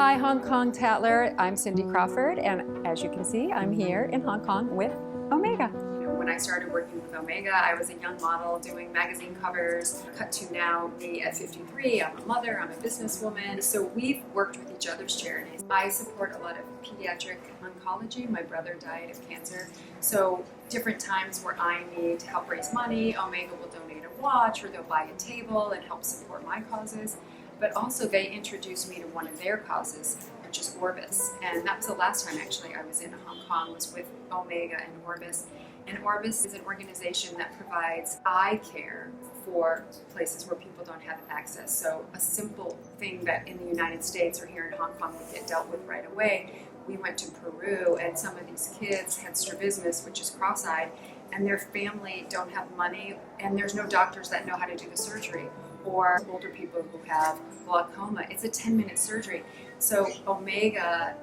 Hi, Hong Kong Tatler. I'm Cindy Crawford, and as you can see, I'm here in Hong Kong with Omega. When I started working with Omega, I was a young model doing magazine covers. Cut to now, me at 53, I'm a mother, I'm a businesswoman. So we've worked with each other's charities. I support a lot of pediatric oncology. My brother died of cancer. So different times where I need help raise money, Omega will donate a watch or they'll buy a table and help support my causes. But also they introduced me to one of their causes, which is Orbis. And that was the last time actually I was in Hong Kong, was with Omega and Orbis. And Orbis is an organization that provides eye care for places where people don't have access. So a simple thing that in the United States or here in Hong Kong would get dealt with right away. We went to Peru and some of these kids had strabismus, which is cross-eyed, and their family don't have money and there's no doctors that know how to do the surgery. Or older people who have glaucoma. It's a 10-minute surgery. So Omega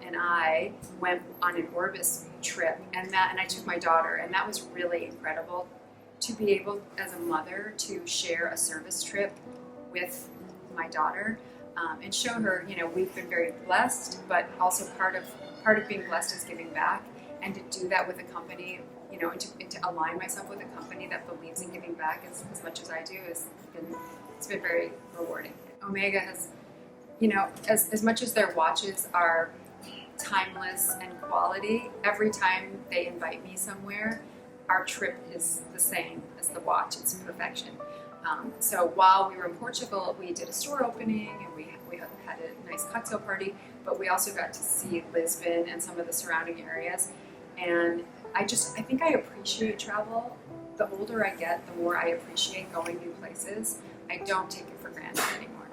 and I went on an Orbis trip, and I took my daughter, and that was really incredible to be able, as a mother, to share a service trip with my daughter and show her, you know, we've been very blessed, but also part of being blessed is giving back, and to do that with a company, you know, and to align myself with a company that believes in giving back as much as I do it's been very rewarding. Omega has, you know, as much as their watches are timeless and quality, every time they invite me somewhere, our trip is the same as the watch. It's perfection. So while we were in Portugal, we did a store opening and we had a nice cocktail party, but we also got to see Lisbon and some of the surrounding areas. And I think I appreciate travel. The older I get, the more I appreciate going new places. I don't take it for granted anymore.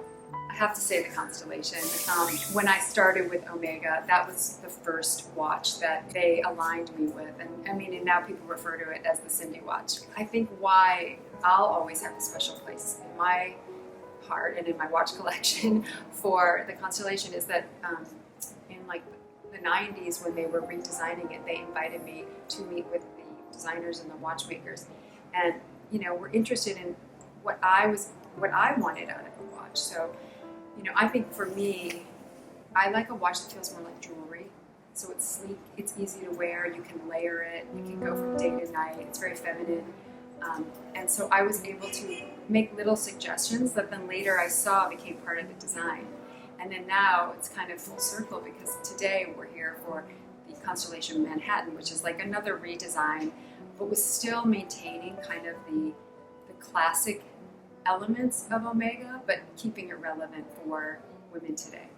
I have to say the Constellation. When I started with Omega, that was the first watch that they aligned me with. And now people refer to it as the Cindy watch. I think why I'll always have a special place in my heart and in my watch collection for the Constellation is that in like the 90s when they were redesigning it, they invited me to meet with the designers and the watchmakers, and you know, we're interested in what I wanted out of a watch. So, you know, I think for me, I like a watch that feels more like jewelry. So it's sleek, it's easy to wear, you can layer it, you can go from day to night, it's very feminine. And so I was able to make little suggestions that then later I saw became part of the design. And then now it's kind of full circle because today we're here for the Constellation Manhattan, which is like another redesign, but was still maintaining kind of the classic elements of Omega, but keeping it relevant for women today.